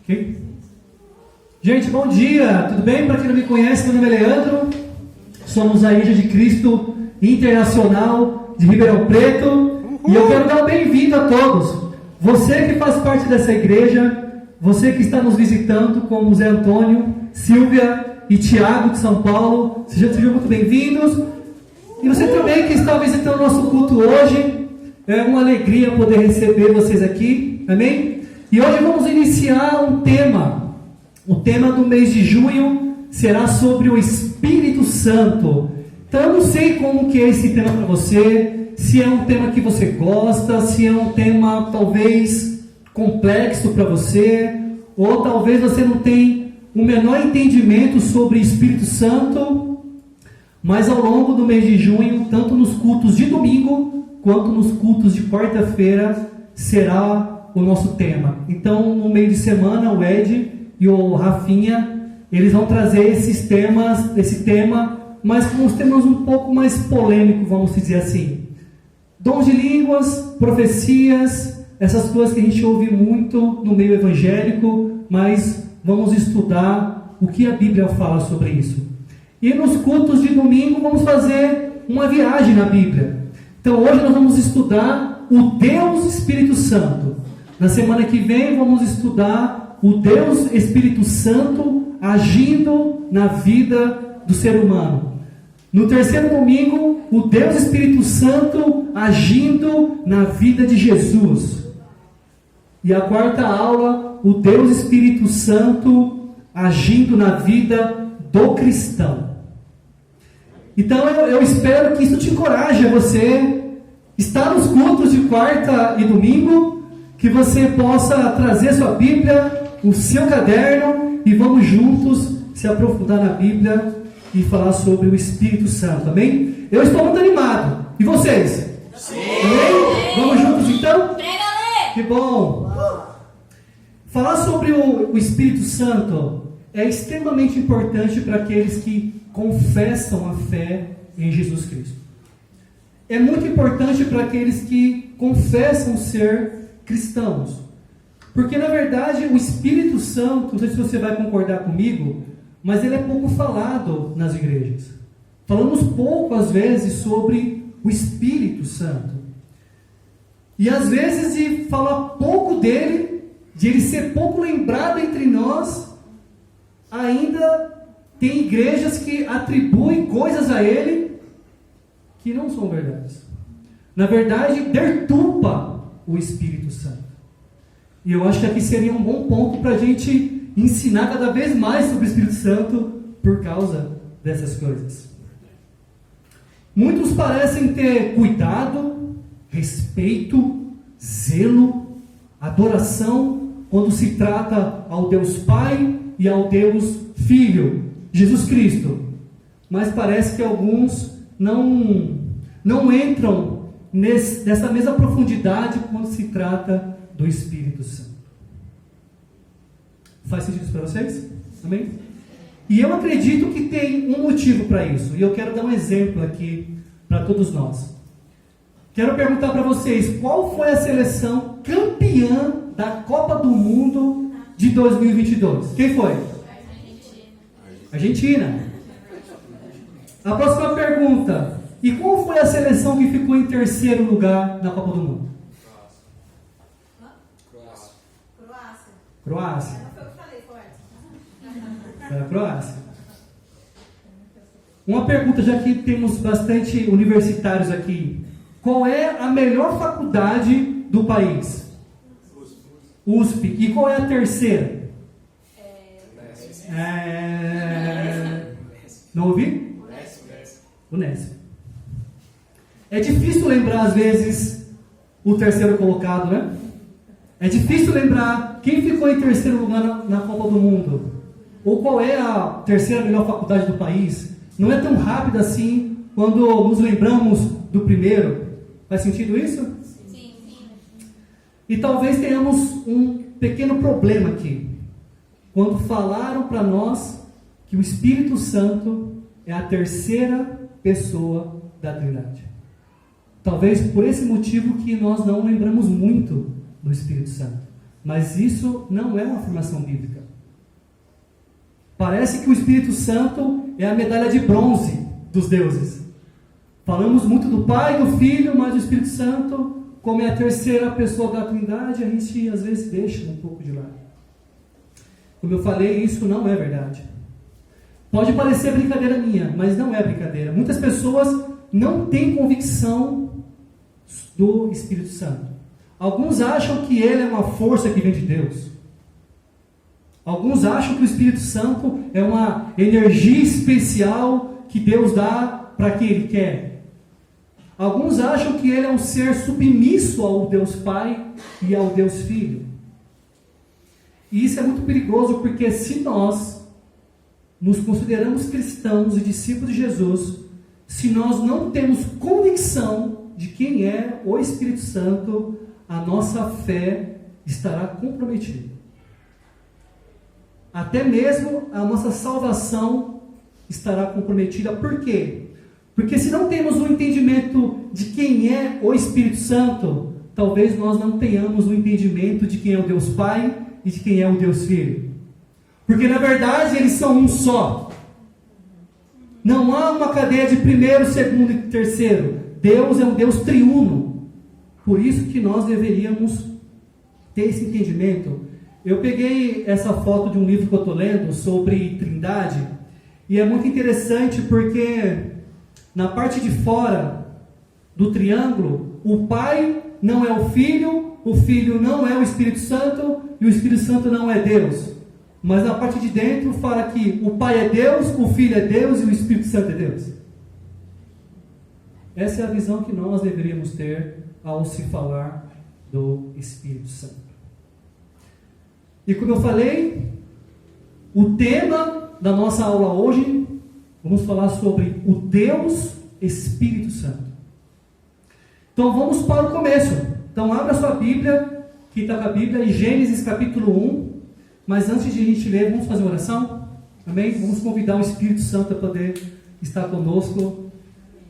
Ok? Gente, bom dia, tudo bem? Para quem não me conhece, meu nome é Leandro, somos a Igreja de Cristo Internacional de Ribeirão Preto. E eu quero dar um bem-vindo a todos. Você que faz parte dessa igreja, você que está nos visitando, como Zé Antônio, Silvia e Tiago de São Paulo, sejam muito bem-vindos. E você também que está visitando o nosso culto hoje, é uma alegria poder receber vocês aqui, amém? E hoje vamos iniciar um tema. O tema do mês de junho será sobre o Espírito Santo. Então eu não sei como que é esse tema para você, se é um tema que você gosta, se é um tema talvez complexo para você, ou talvez você não tenha o menor entendimento sobre o Espírito Santo, mas ao longo do mês de junho, tanto nos cultos de domingo, quanto nos cultos de quarta-feira, será o nosso tema. Então no meio de semana, o Ed e o Rafinha, eles vão trazer esse tema, mas com uns temas um pouco mais polêmicos, vamos dizer assim. Dons de línguas, profecias, essas coisas que a gente ouve muito no meio evangélico, mas vamos estudar o que a Bíblia fala sobre isso. E nos cultos de domingo vamos fazer uma viagem na Bíblia. Então hoje nós vamos estudar o Deus Espírito Santo. Na semana que vem vamos estudar o Deus Espírito Santo agindo na vida do ser humano. No terceiro domingo, o Deus Espírito Santo agindo na vida de Jesus. E a quarta aula, o Deus Espírito Santo agindo na vida do cristão. Então eu espero que isso te encoraje a você estar nos cultos de quarta e domingo, que você possa trazer sua Bíblia, o seu caderno, e vamos juntos se aprofundar na Bíblia e falar sobre o Espírito Santo, amém? Eu estou muito animado. E vocês? Sim! Amém? Vamos juntos então? Prega, Que bom! Falar sobre o Espírito Santo é extremamente importante para aqueles que confessam a fé em Jesus Cristo. É muito importante para aqueles que confessam ser cristãos. Porque na verdade o Espírito Santo, não sei se você vai concordar comigo, mas ele é pouco falado nas igrejas. Falamos pouco às vezes sobre o Espírito Santo. E às vezes de falar pouco dele, de ele ser pouco lembrado entre nós, ainda tem igrejas que atribuem coisas a ele que não são verdades. Na verdade, deturpa o Espírito Santo. E eu acho que aqui seria um bom ponto para a gente ensinar cada vez mais sobre o Espírito Santo por causa dessas coisas. Muitos parecem ter cuidado, respeito, zelo, adoração quando se trata ao Deus Pai e ao Deus Filho, Jesus Cristo. Mas parece que alguns não entram nessa mesma profundidade quando se trata do Espírito Santo. Faz sentido isso para vocês? Amém? E eu acredito que tem um motivo para isso. E eu quero dar um exemplo aqui para todos nós. Quero perguntar para vocês, qual foi a seleção campeã da Copa do Mundo de 2022? Quem foi? Argentina. A próxima pergunta. E qual foi a seleção que ficou em terceiro lugar na Copa do Mundo? Croácia. Foi a Croácia. Uma pergunta, já que temos bastante universitários aqui. Qual é a melhor faculdade do país? USP. E qual é a terceira? Não ouvi? Unesp. É difícil lembrar, às vezes, o terceiro colocado, né? É difícil lembrar quem ficou em terceiro lugar na Copa do Mundo. Ou qual é a terceira melhor faculdade do país. Não é tão rápido assim quando nos lembramos do primeiro. Faz sentido isso? Sim. E talvez tenhamos um pequeno problema aqui. Quando falaram para nós que o Espírito Santo é a terceira pessoa da Trindade. Talvez por esse motivo que nós não lembramos muito do Espírito Santo. Mas isso não é uma afirmação bíblica. Parece que o Espírito Santo é a medalha de bronze dos deuses. Falamos muito do Pai, do Filho, mas o Espírito Santo, como é a terceira pessoa da Trindade, a gente às vezes deixa um pouco de lado. Como eu falei, isso não é verdade. Pode parecer brincadeira minha, mas não é brincadeira. Muitas pessoas não têm convicção do Espírito Santo. Alguns acham que ele é uma força que vem de Deus. Alguns acham que o Espírito Santo é uma energia especial que Deus dá para quem Ele quer. Alguns acham que ele é um ser submisso ao Deus Pai e ao Deus Filho. E isso é muito perigoso, porque se nós nos consideramos cristãos e discípulos de Jesus, se nós não temos convicção de quem é o Espírito Santo, a nossa fé estará comprometida. Até mesmo a nossa salvação estará comprometida. Por quê? Porque se não temos o entendimento de quem é o Espírito Santo, talvez nós não tenhamos o entendimento de quem é o Deus Pai e de quem é o Deus Filho. Porque na verdade eles são um só. Não há uma cadeia de primeiro, segundo e terceiro. Deus é um Deus triuno. Por isso que nós deveríamos ter esse entendimento. Eu peguei essa foto de um livro que eu estou lendo sobre Trindade, e é muito interessante porque na parte de fora do triângulo, o Pai não é o Filho não é o Espírito Santo e o Espírito Santo não é Deus. Mas na parte de dentro fala que o Pai é Deus, o Filho é Deus e o Espírito Santo é Deus. Essa é a visão que nós deveríamos ter ao se falar do Espírito Santo. E como eu falei, o tema da nossa aula hoje, vamos falar sobre o Deus Espírito Santo. Então vamos para o começo. Então abra sua Bíblia, que está com a Bíblia, em Gênesis capítulo 1. Mas antes de a gente ler, vamos fazer uma oração? Amém? Vamos convidar o Espírito Santo a poder estar conosco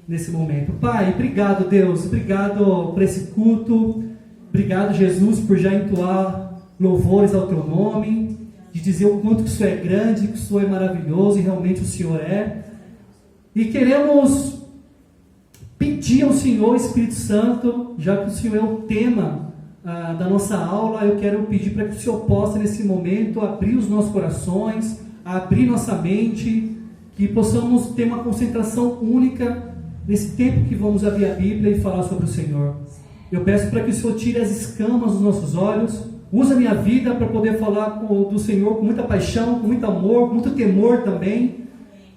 nesse momento. Pai, obrigado, Deus. Obrigado por esse culto. Obrigado, Jesus, por já entoar louvores ao Teu nome, de dizer o quanto que o Senhor é grande, que o Senhor é maravilhoso, e realmente o Senhor é. E queremos pedir ao Senhor, Espírito Santo, já que o Senhor é o tema da nossa aula, eu quero pedir para que o Senhor possa nesse momento abrir os nossos corações, abrir nossa mente, que possamos ter uma concentração única nesse tempo que vamos abrir a Bíblia e falar sobre o Senhor. Eu peço para que o Senhor tire as escamas dos nossos olhos, use a minha vida para poder falar do Senhor com muita paixão, com muito amor, com muito temor também,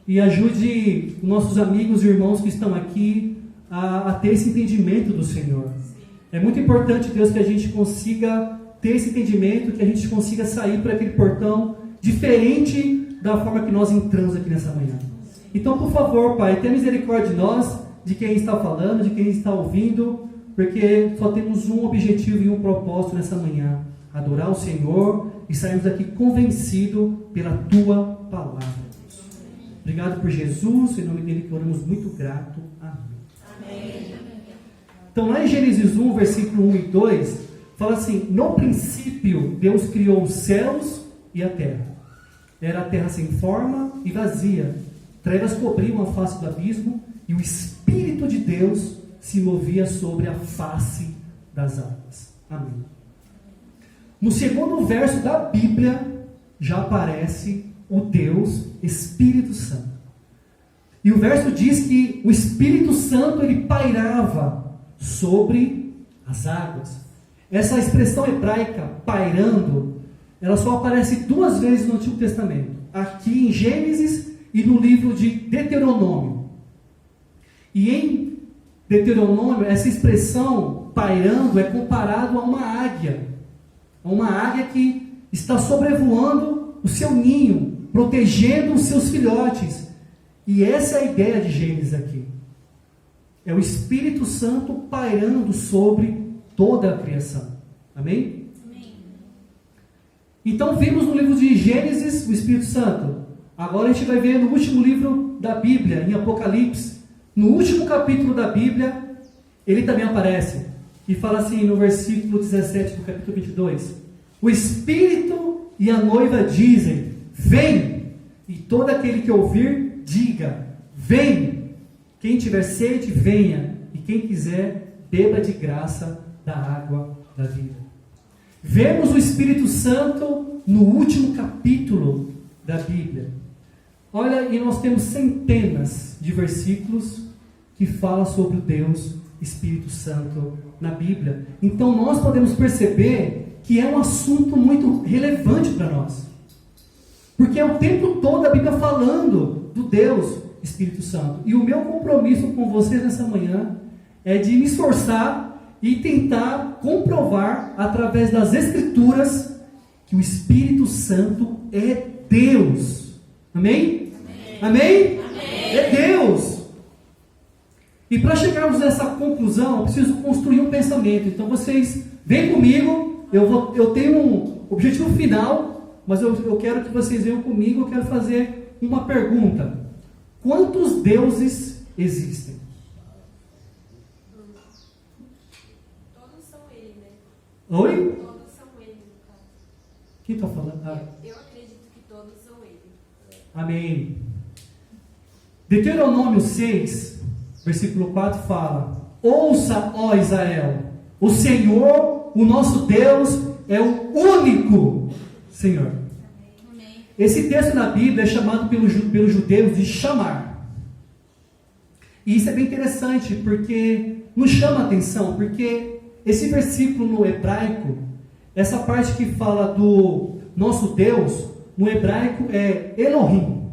e ajude nossos amigos e irmãos que estão aqui a ter esse entendimento do Senhor. É muito importante, Deus, que a gente consiga ter esse entendimento, que a gente consiga sair por aquele portão diferente da forma que nós entramos aqui nessa manhã. Então, por favor, Pai, tenha misericórdia de nós, de quem está falando, de quem está ouvindo, porque só temos um objetivo e um propósito nessa manhã: adorar o Senhor e sairmos daqui convencidos pela Tua palavra. Obrigado por Jesus, em nome dele que oramos muito grato. Amém. Então lá em Gênesis 1, versículo 1 e 2, fala assim: no princípio Deus criou os céus e a terra. Era a terra sem forma e vazia. Trevas cobriam a face do abismo e o Espírito de Deus se movia sobre a face das águas. Amém. No segundo verso da Bíblia já aparece o Deus Espírito Santo. E o verso diz que o Espírito Santo ele pairava sobre as águas. Essa expressão hebraica, pairando, ela só aparece 2 vezes no Antigo Testamento. Aqui em Gênesis e no livro de Deuteronômio. E em Deuteronômio, essa expressão pairando é comparado a uma águia. A uma águia que está sobrevoando o seu ninho, protegendo os seus filhotes. E essa é a ideia de Gênesis aqui. É o Espírito Santo pairando sobre toda a criação. Amém? Amém. Então vimos no livro de Gênesis o Espírito Santo. Agora a gente vai ver no último livro da Bíblia, em Apocalipse. No último capítulo da Bíblia, ele também aparece. E fala assim no versículo 17 do capítulo 22. O Espírito e a noiva dizem: vem. E todo aquele que ouvir, diga: vem. Quem tiver sede, venha. E quem quiser, beba de graça da água da vida. Vemos o Espírito Santo no último capítulo da Bíblia. Olha, e nós temos centenas de versículos que falam sobre o Deus Espírito Santo na Bíblia. Então nós podemos perceber que é um assunto muito relevante para nós. Porque é o tempo todo a Bíblia falando do Deus Espírito Santo. E o meu compromisso com vocês nessa manhã é de me esforçar e tentar comprovar através das Escrituras que o Espírito Santo é Deus. Amém? Amém? Amém? É Deus. E para chegarmos nessa conclusão, eu preciso construir um pensamento. Então vocês vêm comigo. Eu tenho um objetivo final, mas eu quero que vocês venham comigo. Eu quero fazer uma pergunta: quantos deuses existem? Todos são ele, né? Oi? Todos são ele, no caso. Quem está falando? Eu acredito que todos são ele. Amém. Deuteronômio 6, versículo 4 fala: ouça, ó Israel, o Senhor, o nosso Deus, é o único Senhor. Amém. Esse texto na Bíblia é chamado pelos judeus de chamar. E isso é bem interessante, porque nos chama a atenção, porque esse versículo no hebraico, essa parte que fala do nosso Deus, no hebraico é Elohim.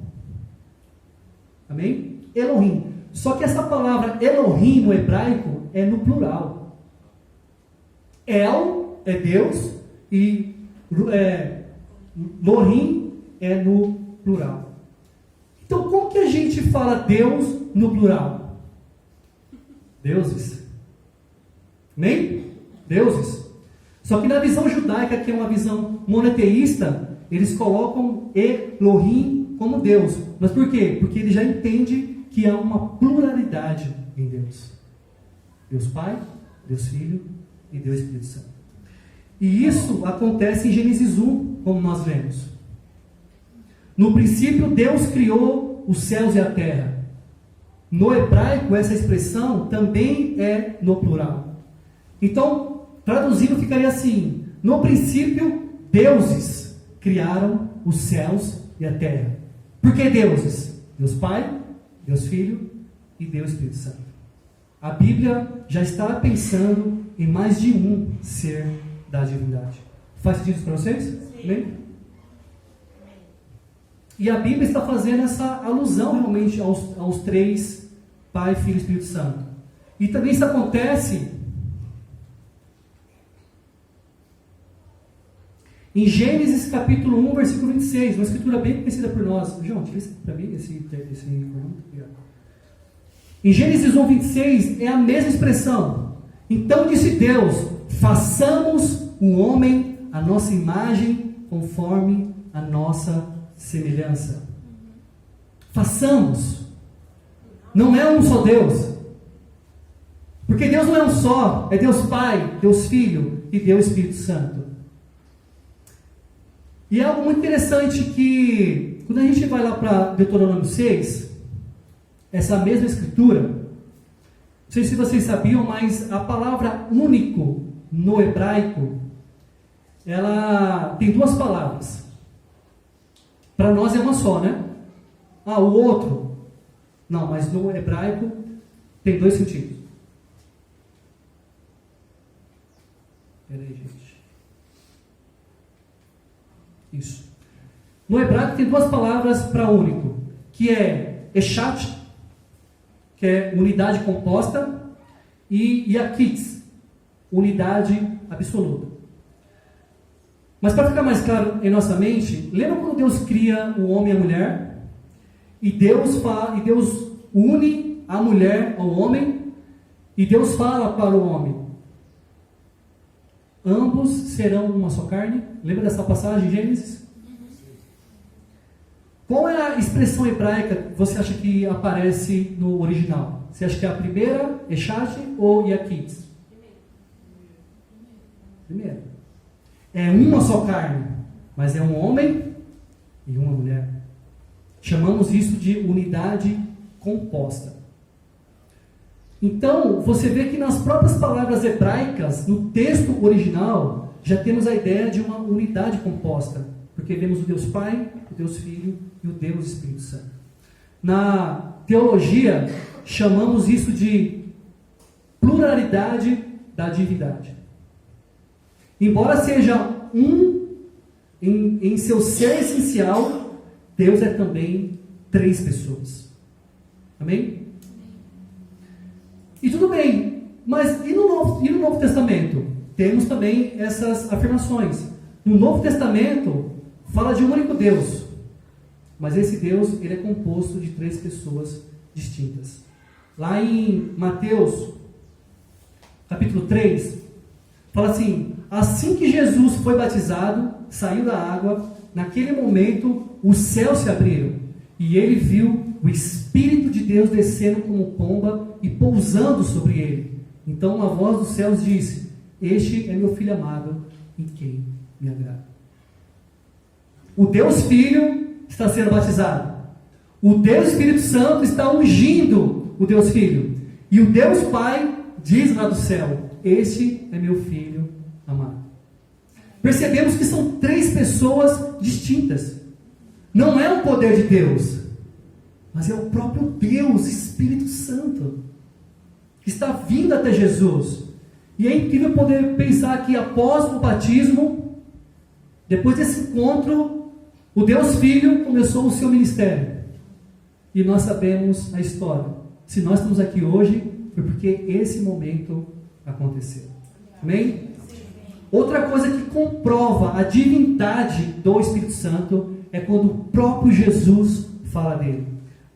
Amém? Elohim. Só que essa palavra Elohim no hebraico é no plural. El é Deus e Lohim é no plural. Então, como que a gente fala Deus no plural? Deuses. Amém? Deuses. Só que na visão judaica, que é uma visão monoteísta, eles colocam Elohim como Deus. Mas por quê? Porque ele já entende que há uma pluralidade em Deus. Deus Pai, Deus Filho e Deus Espírito Santo. E isso acontece em Gênesis 1, como nós lemos. No princípio, Deus criou os céus e a terra. No hebraico, essa expressão também é no plural. Então, traduzindo, ficaria assim: no princípio, deuses criaram os céus e a terra. Por que deuses? Deus Pai, Deus Filho e Deus Espírito Santo. A Bíblia já está pensando em mais de um ser da divindade. Faz sentido isso para vocês? Sim. Amém? E a Bíblia está fazendo essa alusão realmente aos três: Pai, Filho e Espírito Santo. E também isso acontece em Gênesis capítulo 1, versículo 26, uma escritura bem conhecida por nós. João, tira para mim esse em Gênesis 1, 26 é a mesma expressão. Então disse Deus: façamos o homem à nossa imagem, conforme a nossa semelhança. Façamos. Não é um só Deus. Porque Deus não é um só. É Deus Pai, Deus Filho e Deus Espírito Santo. E é algo muito interessante que, quando a gente vai lá para Deuteronômio 6, essa mesma escritura, não sei se vocês sabiam, mas a palavra único no hebraico, ela tem duas palavras. Para nós é uma só, né? O outro. Não, mas no hebraico tem dois sentidos. Espera aí, gente. Isso. No hebraico tem duas palavras para único, que é Echat, que é unidade composta, e Yakitz, unidade absoluta. Mas para ficar mais claro em nossa mente, lembra quando Deus cria o homem e a mulher? E Deus une a mulher ao homem, e Deus fala para o homem: ambos serão uma só carne. Lembra dessa passagem em Gênesis? Qual é a expressão hebraica que você acha que aparece no original? Você acha que é a primeira, Echat, ou Yakitz? Primeira. é uma só carne, mas é um homem e uma mulher. Chamamos isso de unidade composta. Então, você vê que nas próprias palavras hebraicas, no texto original, já temos a ideia de uma unidade composta, porque vemos o Deus Pai, o Deus Filho e o Deus Espírito Santo. Na teologia, chamamos isso de pluralidade da divindade. Embora seja um em seu ser essencial, Deus é também 3 pessoas. Amém? E tudo bem, mas e no Novo Testamento? Temos também essas afirmações. No Novo Testamento, fala de um único Deus. Mas esse Deus, ele é composto de 3 pessoas distintas. Lá em Mateus, capítulo 3, fala assim que Jesus foi batizado, saiu da água, naquele momento os céus se abriram, e ele viu o Espírito de Deus descendo como pomba e pousando sobre ele. Então uma voz dos céus disse: este é meu Filho amado, em quem me agrada. O Deus Filho está sendo batizado. O Deus Espírito Santo está ungindo o Deus Filho. E o Deus Pai diz lá do céu: este é meu Filho amado. Percebemos que são 3 pessoas distintas. Não é o poder de Deus, mas é o próprio Deus, Espírito Santo, que está vindo até Jesus. E é incrível poder pensar que após o batismo, depois desse encontro, o Deus Filho começou o seu ministério. E nós sabemos a história. Se nós estamos aqui hoje, foi porque esse momento aconteceu. Amém? Outra coisa que comprova a divindade do Espírito Santo é quando o próprio Jesus fala dele.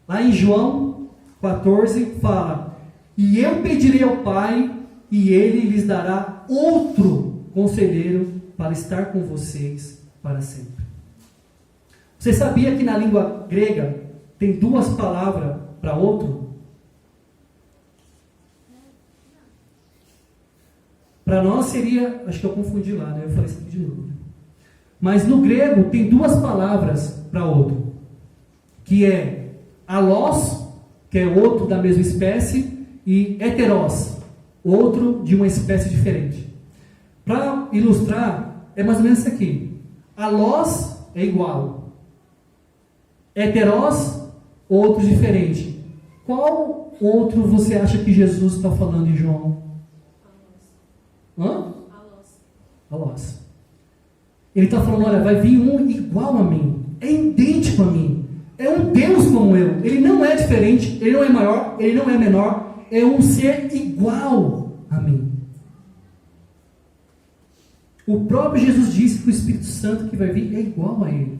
Lá em João 14 fala: e eu pedirei ao Pai, e ele lhes dará outro conselheiro para estar com vocês para sempre. Você sabia que na língua grega tem 2 palavras para outro? Para nós seria, acho que eu confundi lá, né? Eu falei isso aqui de novo. Mas no grego tem 2 palavras para outro, que é alós, que é outro da mesma espécie, e heteros, outro de uma espécie diferente. Para ilustrar, é mais ou menos isso aqui. Alós é igual. Heteros, outro diferente. Qual outro você acha que Jesus está falando em João? Alós. Ele está falando: olha, vai vir um igual a mim, é idêntico a mim, é um Deus como eu. Ele não é diferente, ele não é maior, ele não é menor, é um ser igual a mim. O próprio Jesus disse que o Espírito Santo que vai vir é igual a ele.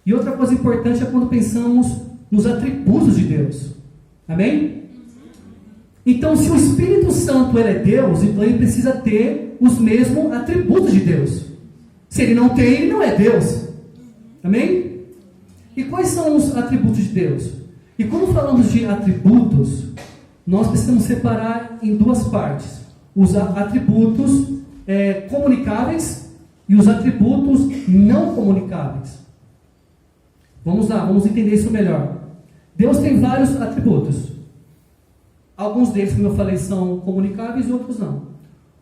E outra coisa importante é quando pensamos nos atributos de Deus. Amém? Então, se o Espírito Santo ele é Deus, então ele precisa ter os mesmos atributos de Deus. Se ele não tem, ele não é Deus. Amém? E quais são os atributos de Deus? E quando falamos de atributos, nós precisamos separar em 2 partes: os atributos comunicáveis e os atributos não comunicáveis. Vamos lá, vamos entender isso melhor. Deus tem vários atributos. Alguns deles, como eu falei, são comunicáveis e outros não.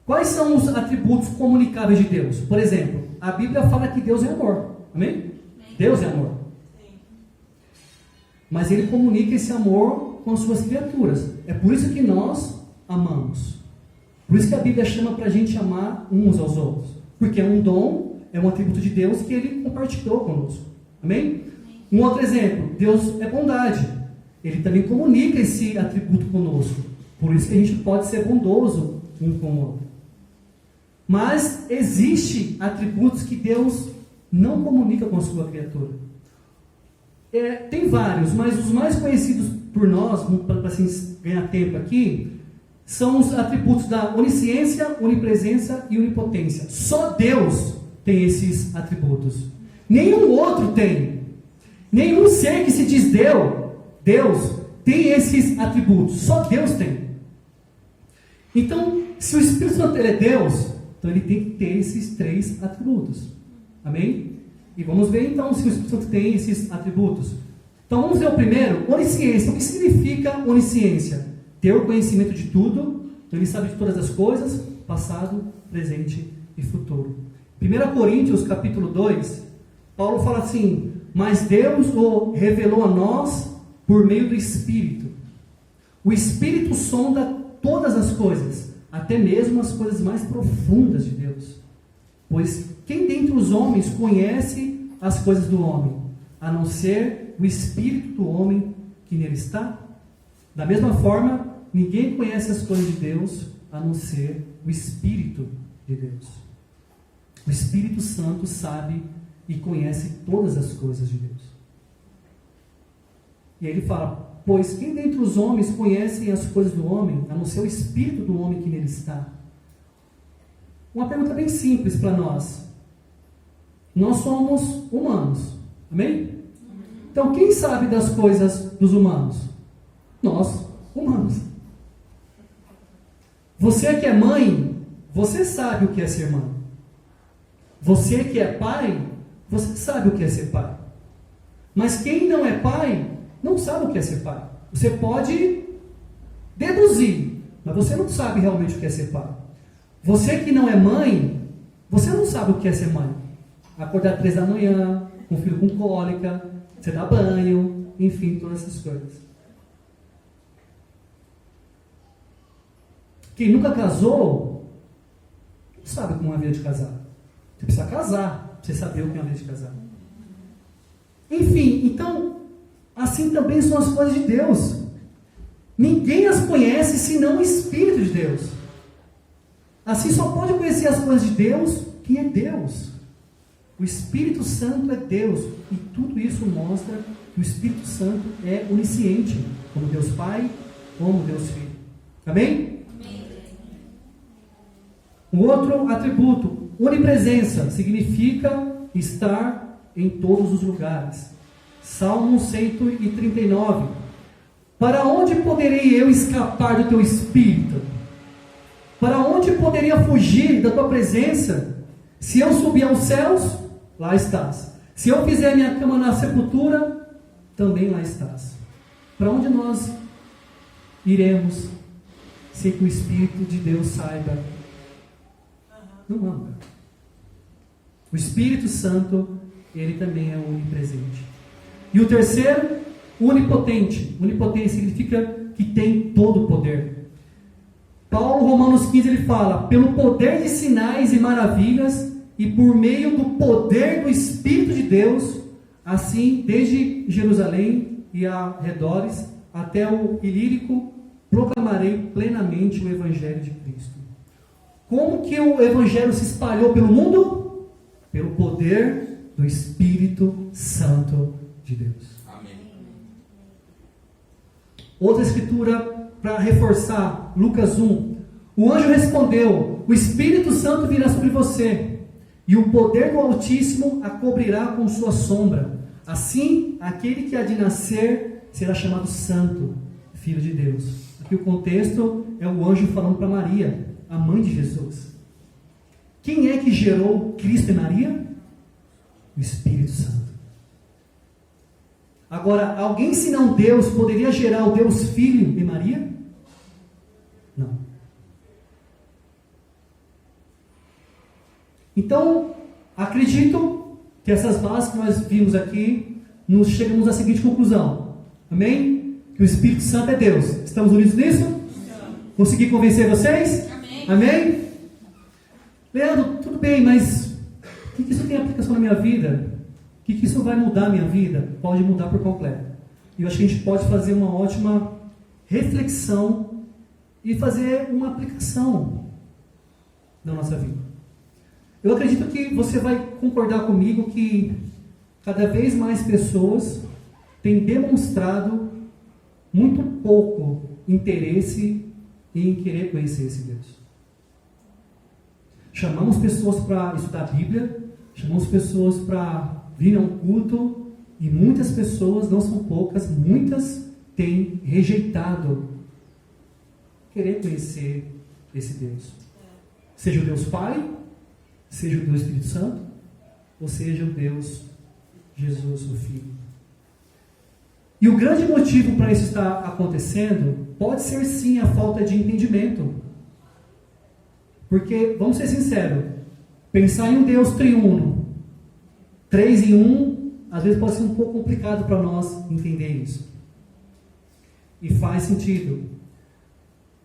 Quais são os atributos comunicáveis de Deus? Por exemplo, a Bíblia fala que Deus é amor. Amém? Deus é amor. Mas Ele comunica esse amor com as suas criaturas. É por isso que nós amamos. Por isso que a Bíblia chama para a gente amar uns aos outros. Porque é um dom, é um atributo de Deus que Ele compartilhou conosco. Amém? Um outro exemplo: Deus é bondade. Ele também comunica esse atributo conosco. Por isso que a gente pode ser bondoso um com o outro. Mas existem atributos que Deus não comunica com a sua criatura. Tem vários, mas os mais conhecidos por nós, para assim, ganhar tempo aqui, são os atributos da onisciência, onipresença e onipotência. Só Deus tem esses atributos. Nenhum outro tem. Nenhum ser que se diz Deus tem esses atributos. Só Deus tem. Então, se o Espírito Santo ele é Deus, então Então ele tem que ter esses 3 atributos. Amém? E vamos ver então se o Espírito Santo tem esses atributos. Então vamos ver o primeiro, onisciência. O que significa onisciência? Ter o conhecimento de tudo. Então ele sabe de todas as coisas, passado, presente e futuro. 1 Coríntios capítulo 2, Paulo fala assim: mas Deus o revelou a nós por meio do Espírito. O Espírito sonda todas as coisas, até mesmo as coisas mais profundas de Deus. Pois quem dentre os homens conhece as coisas do homem, a não ser o Espírito do homem que nele está? Da mesma forma, ninguém conhece as coisas de Deus, a não ser o Espírito de Deus. O Espírito Santo sabe e conhece todas as coisas de Deus. E aí ele fala: pois quem dentre os homens conhece as coisas do homem, a não ser o Espírito do homem que nele está? Uma pergunta bem simples para nós. Nós somos humanos, amém? Então quem sabe das coisas dos humanos? Nós, humanos. Você que é mãe, você sabe o que é ser mãe. Você que é pai, você sabe o que é ser pai. Mas quem não é pai, não sabe o que é ser pai. Você pode deduzir, mas você não sabe realmente o que é ser pai. Você que não é mãe, você não sabe o que é ser mãe. Acordar 3 da manhã, com um filho com cólica, você dá banho, enfim, todas essas coisas. Quem nunca casou, não sabe como é a vida de casar. Você precisa casar, para você saber o que é a vida de casar. Enfim, então, assim também são as coisas de Deus. Ninguém as conhece senão o Espírito de Deus. Assim só pode conhecer as coisas de Deus quem é Deus. O Espírito Santo é Deus. E tudo isso mostra que o Espírito Santo é onisciente, como Deus Pai, como Deus Filho. Amém? Um outro atributo, onipresença, significa estar em todos os lugares. Salmo 139. Para onde poderei eu escapar do teu Espírito? Para onde poderia fugir da tua presença? Se eu subir aos céus, lá estás. Se eu fizer minha cama na sepultura, também lá estás. Para onde nós iremos sem que o Espírito de Deus saiba? Não anda. O Espírito Santo, ele também é onipresente. E o terceiro, onipotente. Onipotente significa que tem todo o poder. Paulo, Romanos 15, ele fala: pelo poder de sinais e maravilhas e por meio do poder do Espírito de Deus, assim, desde Jerusalém e arredores até o Ilírico, proclamarei plenamente o Evangelho de Cristo. Como que o Evangelho se espalhou pelo mundo? Pelo poder do Espírito Santo de Deus. Amém. Outra escritura para reforçar, Lucas 1. O anjo respondeu: o Espírito Santo virá sobre você, e o poder do Altíssimo a cobrirá com sua sombra. Assim, aquele que há de nascer será chamado Santo, Filho de Deus. Aqui o contexto é o anjo falando para Maria, a mãe de Jesus. Quem é que gerou Cristo e Maria? O Espírito Santo. Agora, alguém senão Deus poderia gerar o Deus Filho e Maria? Não. Então, acredito que essas bases que nós vimos aqui, nos chegamos à seguinte conclusão. Amém? Que o Espírito Santo é Deus. Estamos unidos nisso? Consegui convencer vocês? Amém. Amém? Leandro, tudo bem, mas o que isso tem aplicação na minha vida? O que isso vai mudar a minha vida? Pode mudar por completo. E eu acho que a gente pode fazer uma ótima reflexão e fazer uma aplicação na nossa vida. Eu acredito que você vai concordar comigo que cada vez mais pessoas têm demonstrado muito pouco interesse em querer conhecer esse Deus. Chamamos pessoas para estudar a Bíblia, chamamos pessoas para vir a um culto, e muitas pessoas, não são poucas, muitas têm rejeitado querer conhecer esse Deus. Seja o Deus Pai, seja o Deus Espírito Santo, ou seja o Deus Jesus, o Filho. E o grande motivo para isso estar acontecendo pode ser sim a falta de entendimento. Porque, vamos ser sinceros, pensar em um Deus triuno, 3 em 1, às vezes pode ser um pouco complicado para nós entender isso. E faz sentido.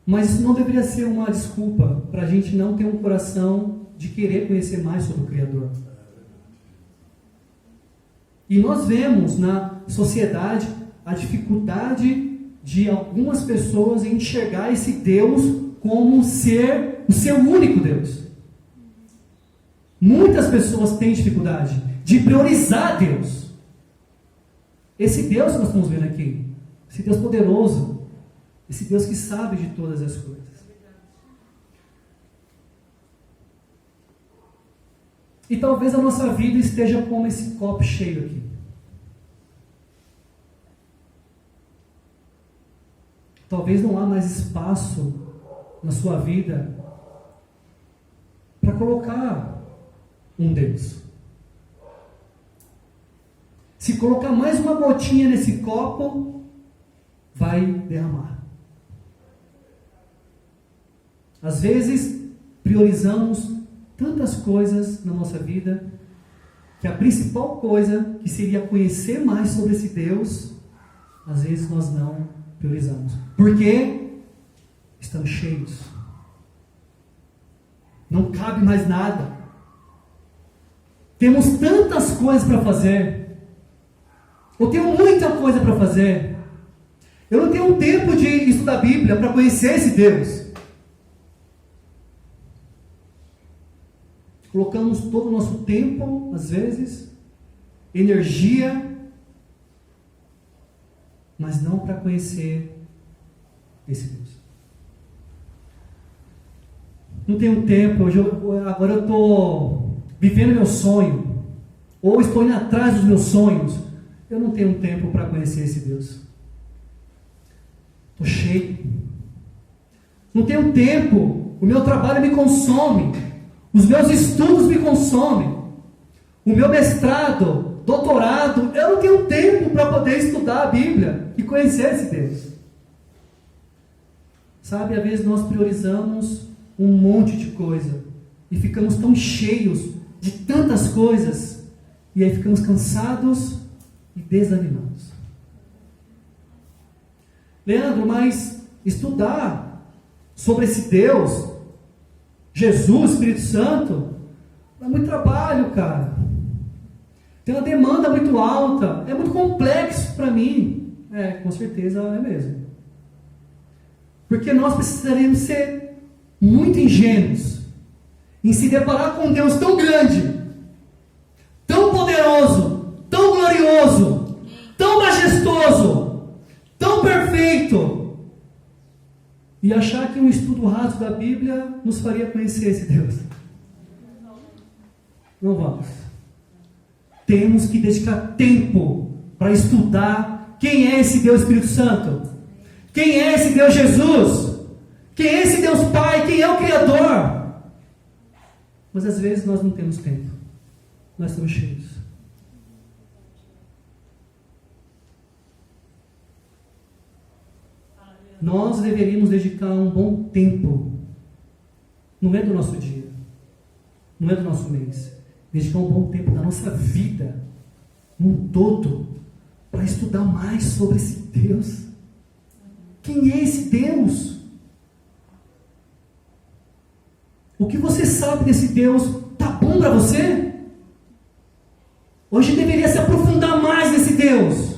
Mas isso não deveria ser uma desculpa para a gente não ter um coração de querer conhecer mais sobre o Criador. E nós vemos na sociedade a dificuldade de algumas pessoas em enxergar esse Deus como ser o seu único Deus. Muitas pessoas têm dificuldade de priorizar Deus. Esse Deus que nós estamos vendo aqui, esse Deus poderoso, esse Deus que sabe de todas as coisas. E talvez a nossa vida esteja como esse copo cheio aqui. Talvez não há mais espaço na sua vida para colocar um Deus. Se colocar mais uma gotinha nesse copo, vai derramar. Às vezes, priorizamos tantas coisas na nossa vida, que a principal coisa, que seria conhecer mais sobre esse Deus, às vezes nós não priorizamos. Por quê? Estamos cheios. Não cabe mais nada. Temos tantas coisas para fazer. Eu tenho muita coisa para fazer. Eu não tenho tempo de estudar a Bíblia para conhecer esse Deus. Colocamos todo o nosso tempo, às vezes, energia, mas não para conhecer esse Deus. Não tenho tempo, agora eu estou vivendo meu sonho, ou estou indo atrás dos meus sonhos. Eu não tenho tempo para conhecer esse Deus. Estou cheio. Não tenho tempo, o meu trabalho me consome. Os meus estudos me consomem. O meu mestrado, doutorado, eu não tenho tempo para poder estudar a Bíblia e conhecer esse Deus. Sabe, às vezes nós priorizamos um monte de coisa e ficamos tão cheios de tantas coisas e aí ficamos cansados e desanimados. Leandro, mas estudar sobre esse Deus, Jesus, Espírito Santo, dá muito trabalho, cara. Tem uma demanda muito alta. É muito complexo para mim. Com certeza é mesmo. Porque nós precisaremos ser muito ingênuos em se deparar com um Deus tão grande, tão poderoso, tão glorioso, tão majestoso, tão perfeito, e achar que um estudo raso da Bíblia nos faria conhecer esse Deus. Não vamos. Temos que dedicar tempo para estudar quem é esse Deus Espírito Santo, quem é esse Deus Jesus, quem é esse Deus Pai, quem é o Criador. Mas às vezes nós não temos tempo. Nós estamos cheios. Nós deveríamos dedicar um bom tempo, não é do nosso dia, não é do nosso mês, dedicar um bom tempo da nossa vida, num todo, para estudar mais sobre esse Deus. Quem é esse Deus? O que você sabe desse Deus está bom para você? Hoje deveria se aprofundar mais nesse Deus.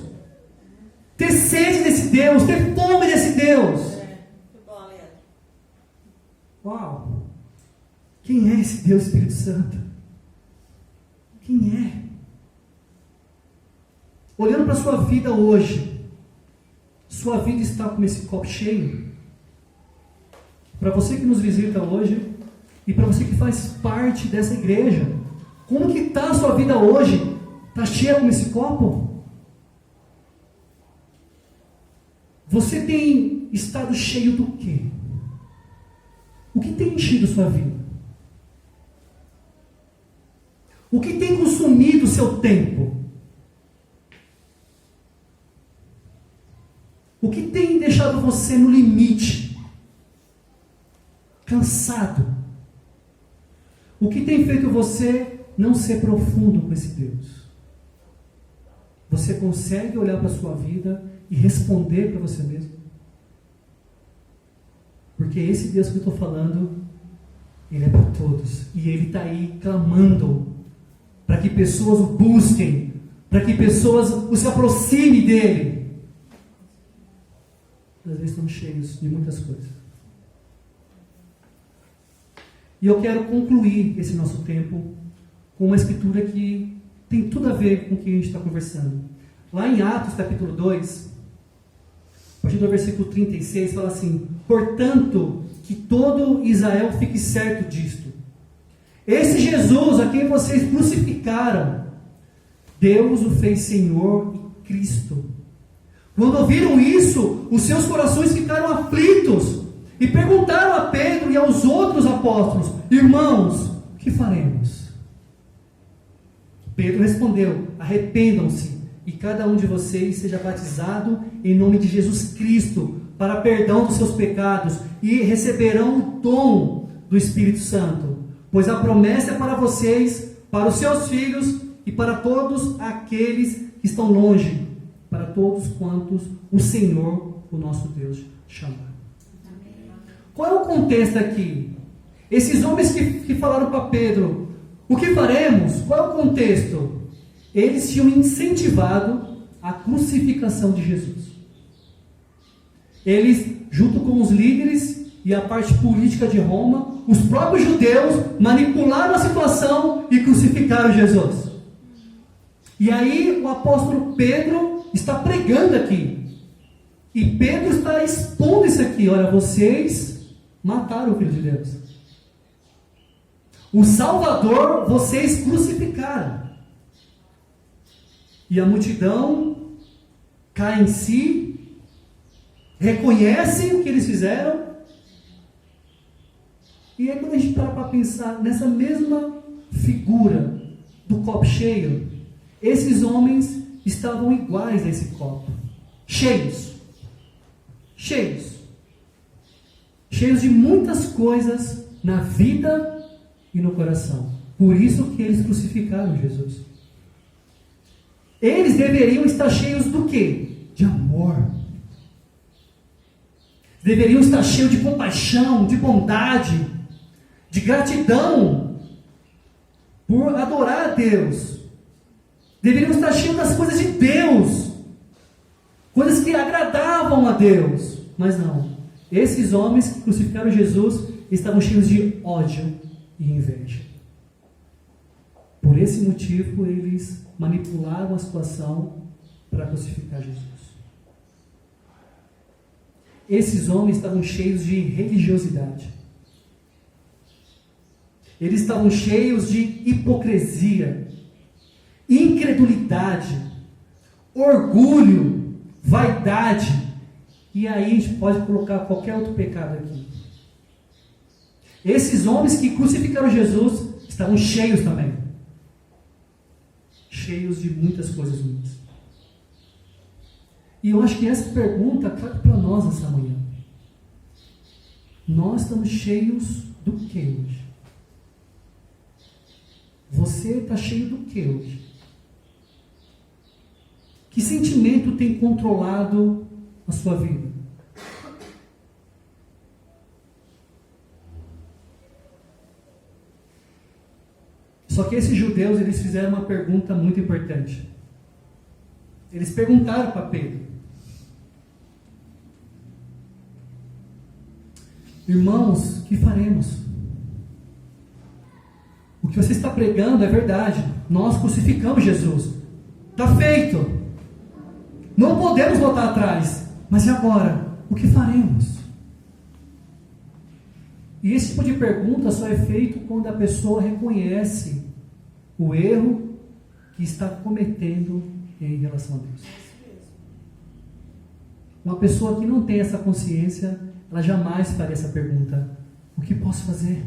Ter sede desse Deus, ter fome desse Deus. Uau! Quem é esse Deus Espírito Santo? Quem é? Olhando para a sua vida hoje, sua vida está com esse copo cheio? Para você que nos visita hoje, e para você que faz parte dessa igreja, como que está a sua vida hoje? Está cheia com esse copo? Você tem estado cheio do quê? O que tem enchido sua vida? O que tem consumido o seu tempo? O que tem deixado você no limite? Cansado? O que tem feito você não ser profundo com esse Deus? Você consegue olhar para a sua vida e responder para você mesmo? Porque esse Deus que eu estou falando, Ele é para todos. E Ele está aí clamando para que pessoas o busquem, para que pessoas se aproximem dEle. Às vezes estamos cheios de muitas coisas. E eu quero concluir esse nosso tempo com uma escritura que tem tudo a ver com o que a gente está conversando. Lá em Atos capítulo 2, a partir do versículo 36, fala assim: portanto, que todo Israel fique certo disto. Esse Jesus a quem vocês crucificaram, Deus o fez Senhor e Cristo. Quando ouviram isso, os seus corações ficaram aflitos e perguntaram a Pedro e aos outros apóstolos: irmãos, o que faremos? Pedro respondeu: arrependam-se e cada um de vocês seja batizado em nome de Jesus Cristo para perdão dos seus pecados e receberão o dom do Espírito Santo, pois a promessa é para vocês, para os seus filhos e para todos aqueles que estão longe, para todos quantos o Senhor, o nosso Deus, chamar. Qual é o contexto aqui? Esses homens que falaram para Pedro: o que faremos? Qual é o contexto? Eles tinham incentivado a crucificação de Jesus. Eles, junto com os líderes e a parte política de Roma, os próprios judeus manipularam a situação e crucificaram Jesus. E aí o apóstolo Pedro está pregando aqui. E Pedro está expondo isso aqui: olha, vocês mataram o Filho de Deus. O Salvador vocês crucificaram. E a multidão cai em si, reconhece o que eles fizeram. E aí quando a gente para pensar nessa mesma figura do copo cheio, esses homens estavam iguais a esse copo. Cheios. Cheios de muitas coisas na vida e no coração. Por isso que eles crucificaram Jesus. Eles deveriam estar cheios do quê? De amor. Deveriam estar cheios de compaixão, de bondade, de gratidão por adorar a Deus. Deveriam estar cheios das coisas de Deus, coisas que agradavam a Deus. Mas não. Esses homens que crucificaram Jesus estavam cheios de ódio e inveja. Por esse motivo, eles manipularam a situação para crucificar Jesus. Esses homens estavam cheios de religiosidade. Eles estavam cheios de hipocrisia, incredulidade, orgulho, vaidade. E aí a gente pode colocar qualquer outro pecado aqui. Esses homens que crucificaram Jesus estavam cheios também. Cheios de muitas coisas ruins. E eu acho que essa pergunta cabe para nós essa manhã. Nós estamos cheios do que hoje? Você está cheio do que hoje? Que sentimento tem controlado a sua vida? Só que esses judeus, eles fizeram uma pergunta muito importante. Eles perguntaram para Pedro: irmãos, o que faremos? O que você está pregando é verdade. Nós crucificamos Jesus. Está feito. Não podemos voltar atrás. Mas e agora? O que faremos? E esse tipo de pergunta só é feito quando a pessoa reconhece o erro que está cometendo em relação a Deus. Uma pessoa que não tem essa consciência, ela jamais faria essa pergunta: o que posso fazer?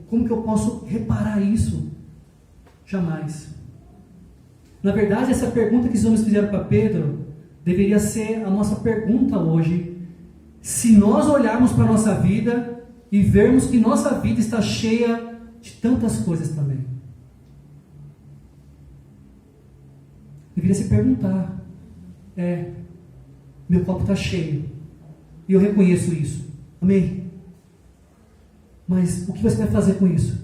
Como que eu posso reparar isso? Jamais. Na verdade, essa pergunta que os homens fizeram para Pedro deveria ser a nossa pergunta hoje. Se nós olharmos para a nossa vida e vermos que nossa vida está cheia de tantas coisas também. Deveria se perguntar. Meu copo está cheio. E eu reconheço isso. Amém? Mas o que você vai fazer com isso?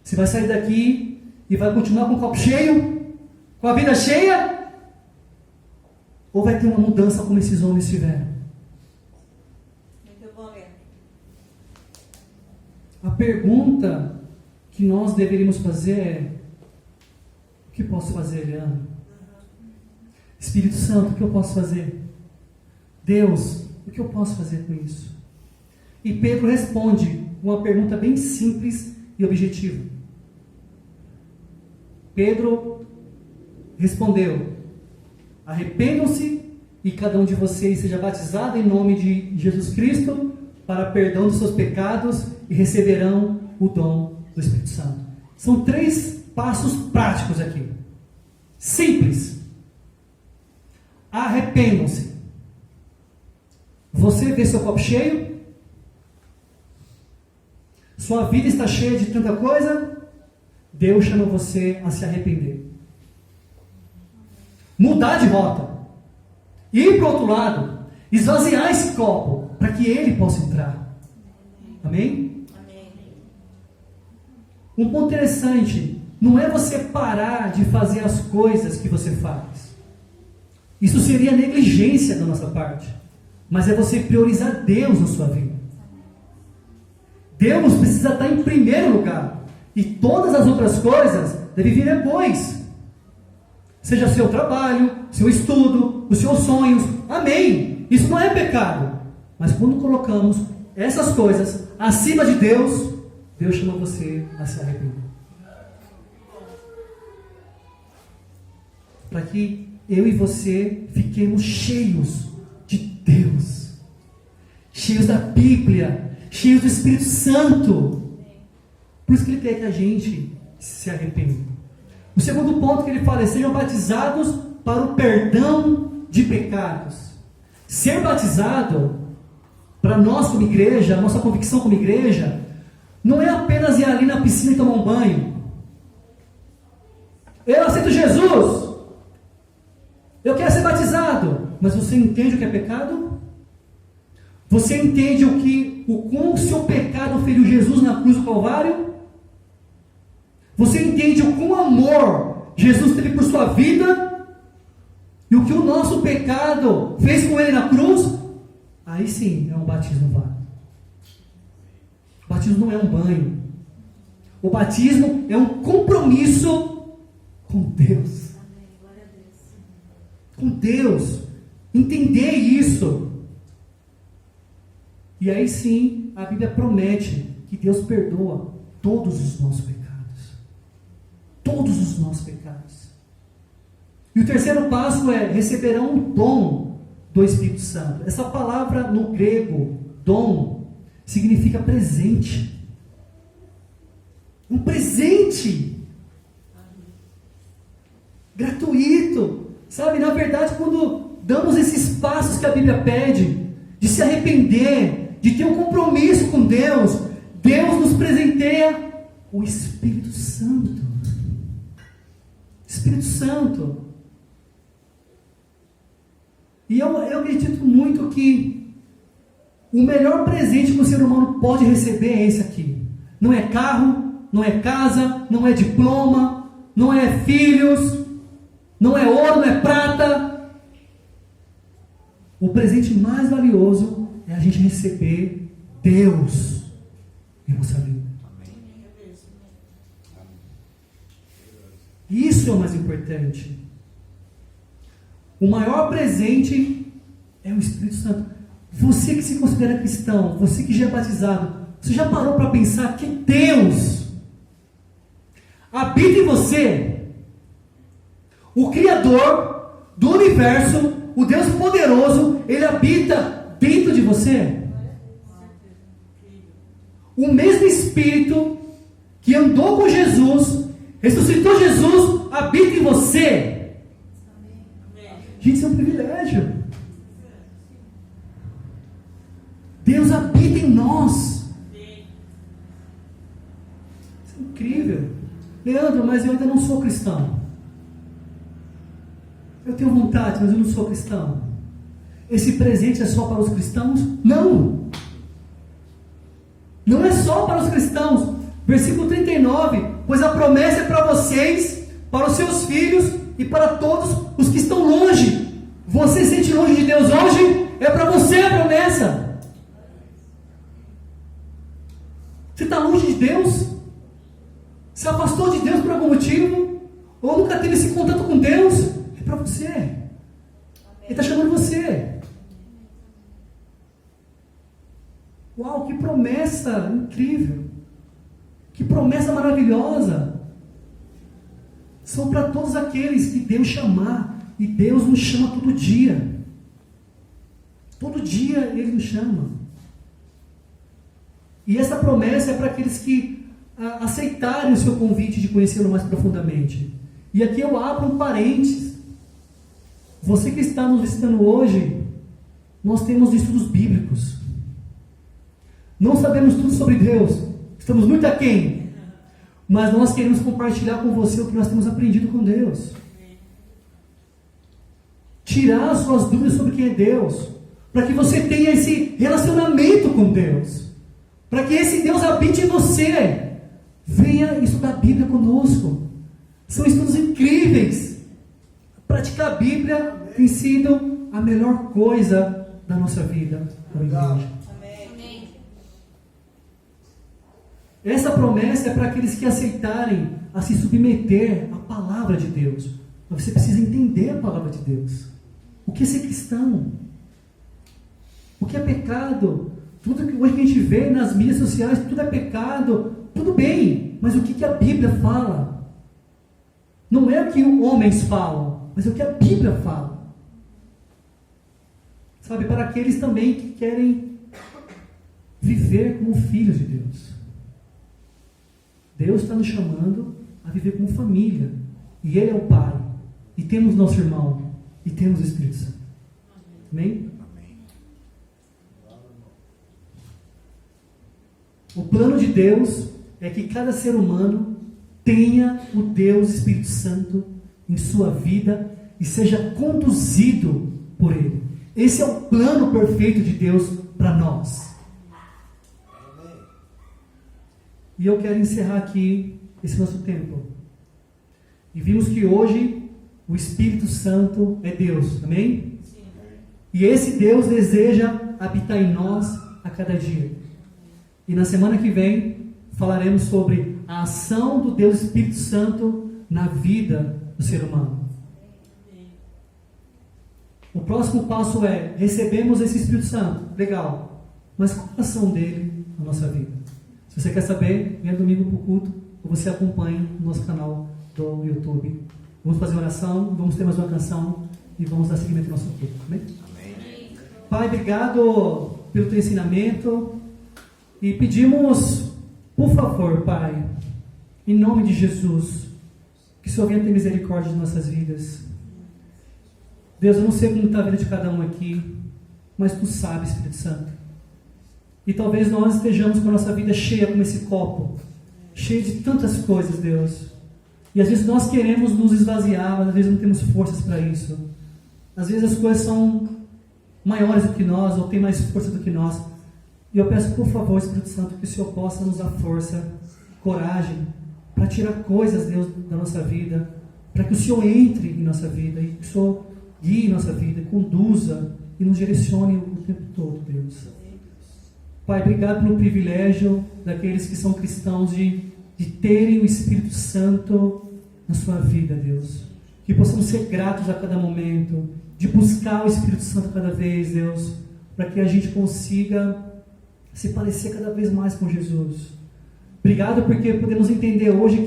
Você vai sair daqui e vai continuar com o copo cheio? Com a vida cheia? Ou vai ter uma mudança como esses homens tiveram? Muito bom, Leandro. A pergunta que nós deveríamos fazer é: o que posso fazer, Leandro? Espírito Santo, o que eu posso fazer? Deus, o que eu posso fazer com isso? E Pedro responde uma pergunta bem simples e objetiva. Pedro respondeu: arrependam-se e cada um de vocês seja batizado em nome de Jesus Cristo para perdão dos seus pecados e receberão o dom do Espírito Santo. São 3 passos práticos aqui. Simples. Arrependam-se. Você vê seu copo cheio? Sua vida está cheia de tanta coisa? Deus chama você a se arrepender. Mudar de rota. Ir para o outro lado. Esvaziar esse copo para que ele possa entrar. Amém? Amém. Um ponto interessante. Não é você parar de fazer as coisas que você faz. Isso seria negligência da nossa parte. Mas é você priorizar Deus na sua vida. Deus precisa estar em primeiro lugar. E todas as outras coisas devem vir depois. Seja seu trabalho, seu estudo, os seus sonhos. Amém. Isso não é pecado. Mas quando colocamos essas coisas acima de Deus, Deus chama você a se arrepender. Para que eu e você fiquemos cheios de Deus, cheios da Bíblia, cheios do Espírito Santo. Por isso que Ele quer que a gente se arrependa. O segundo ponto que Ele fala é: sejam batizados para o perdão de pecados. Ser batizado, para nós como igreja, a nossa convicção como igreja, não é apenas ir ali na piscina e tomar um banho. Eu aceito Jesus, eu quero ser batizado. Mas você entende o que é pecado? Você entende o seu pecado feriu Jesus na cruz do Calvário? Você entende o quão amor Jesus teve por sua vida? E o que o nosso pecado fez com Ele na cruz? Aí sim é um batismo válido. O batismo não é um banho. O batismo é um compromisso com Deus. Com Deus. Entender isso. E aí sim, a Bíblia promete que Deus perdoa todos os nossos pecados. Todos os nossos pecados. E o terceiro passo é: receberão o dom do Espírito Santo. Essa palavra no grego, dom, significa presente. Um presente. Gratuito. Sabe, na verdade, quando damos esses passos que a Bíblia pede, de se arrepender, de ter um compromisso com Deus, Deus nos presenteia o Espírito Santo. Espírito Santo. E eu acredito muito que o melhor presente que o ser humano pode receber é esse aqui. Não é carro, não é casa, não é diploma, não é filhos, não é ouro, não é prata. O presente mais valioso é a gente receber Deus em nossa vida. Isso é o mais importante. O maior presente é o Espírito Santo. Você que se considera cristão, você que já é batizado, você já parou para pensar que Deus habita em você? O Criador do universo, o Deus poderoso, Ele habita dentro de você. o mesmo Espírito que andou com Jesus, ressuscitou Jesus, habita em você. Gente, isso é um privilégio. Deus habita em nós. Isso é incrível. Leandro, mas eu ainda não sou cristão. Eu tenho vontade, mas eu não sou cristão. Esse presente é só para os cristãos? Não! Não é só para os cristãos. Versículo 39, pois a promessa é para vocês, para os seus filhos e para todos os que estão longe. Você se sente longe de Deus hoje? É para você a promessa. Você está longe de Deus? Se afastou de Deus por algum motivo? Ou nunca teve esse contato com Deus? É para você. Ele está chamando você. Uau, que promessa incrível. Que promessa maravilhosa. São para todos aqueles que Deus chamar. E Deus nos chama todo dia. Todo dia Ele nos chama. E essa promessa é para aqueles que aceitarem o seu convite de conhecê-lo mais profundamente. E aqui eu abro um parênteses. Você que está nos visitando hoje, nós temos estudos bíblicos. Não sabemos tudo sobre Deus. Estamos muito aquém. Mas nós queremos compartilhar com você o que nós temos aprendido com Deus. Tirar as suas dúvidas sobre quem é Deus. Para que você tenha esse relacionamento com Deus. Para que esse Deus habite em você. Venha estudar a Bíblia conosco. São estudos incríveis. Praticar a Bíblia tem sido a melhor coisa da nossa vida. Amém. Essa promessa é para aqueles que aceitarem a se submeter à palavra de Deus. Mas você precisa entender a palavra de Deus. O que é ser cristão? O que é pecado? Tudo que hoje a gente vê nas mídias sociais, tudo é pecado. Tudo bem, mas o que a Bíblia fala? Não é o que os homens falam, mas é o que a Bíblia fala. Sabe, para aqueles também que querem viver como filhos de Deus. Deus está nos chamando a viver como família. E Ele é o Pai. E temos nosso irmão. E temos o Espírito Santo. Amém? O plano de Deus é que cada ser humano tenha o Deus Espírito Santo em sua vida e seja conduzido por Ele. Esse é o plano perfeito de Deus para nós. E eu quero encerrar aqui esse nosso tempo. E vimos que hoje o Espírito Santo é Deus, amém? Sim. E esse Deus deseja habitar em nós a cada dia. E na semana que vem falaremos sobre a ação do Deus Espírito Santo na vida do ser humano. O próximo passo é, recebemos esse Espírito Santo, legal, mas qual a ação dele na nossa vida? Se você quer saber, venha domingo para o culto, ou você acompanha o nosso canal do YouTube. Vamos fazer oração, vamos ter mais uma canção e vamos dar seguimento ao nosso culto. Amém? Amém. Pai, obrigado pelo teu ensinamento e pedimos, por favor, Pai, em nome de Jesus, que o Senhor venha ter misericórdia de nossas vidas. Deus, eu não sei como está a vida de cada um aqui, mas Tu sabes, Espírito Santo. E talvez nós estejamos com a nossa vida cheia como esse copo, cheio de tantas coisas, Deus. E às vezes nós queremos nos esvaziar, mas às vezes não temos forças para isso. Às vezes as coisas são maiores do que nós, ou têm mais força do que nós. E eu peço, por favor, Espírito Santo, que o Senhor possa nos dar força, coragem, para tirar coisas, Deus, da nossa vida, para que o Senhor entre em nossa vida, e que o Senhor guie nossa vida, conduza e nos direcione o tempo todo, Deus. Pai, obrigado pelo privilégio daqueles que são cristãos de terem o Espírito Santo na sua vida, Deus. Que possamos ser gratos a cada momento, de buscar o Espírito Santo cada vez, Deus, para que a gente consiga se parecer cada vez mais com Jesus. Obrigado porque podemos entender hoje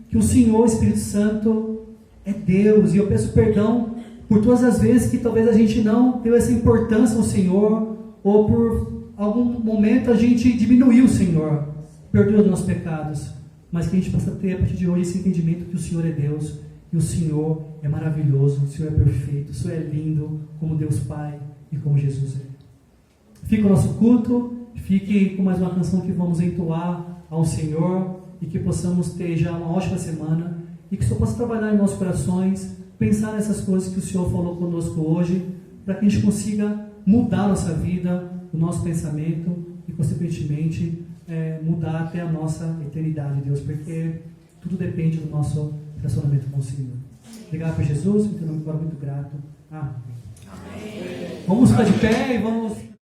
que o Senhor, o Espírito Santo, é Deus. E eu peço perdão por todas as vezes que talvez a gente não deu essa importância ao Senhor, ou por algum momento a gente diminuiu o Senhor. perdoa os nossos pecados, mas que a gente possa ter a partir de hoje esse entendimento que o Senhor é Deus, e o Senhor é maravilhoso, o Senhor é perfeito, o Senhor é lindo, como Deus Pai e como Jesus é. Fica o nosso culto, fique com mais uma canção que vamos entoar ao Senhor, e que possamos ter já uma ótima semana, e que o Senhor possa trabalhar em nossos corações, pensar nessas coisas que o Senhor falou conosco hoje, para que a gente consiga mudar a nossa vida, o nosso pensamento, e consequentemente mudar até a nossa eternidade, Deus, porque tudo depende do nosso relacionamento com o Senhor. Obrigado por Jesus, me tornando agora muito grato. Amém. Vamos ficar de pé e vamos...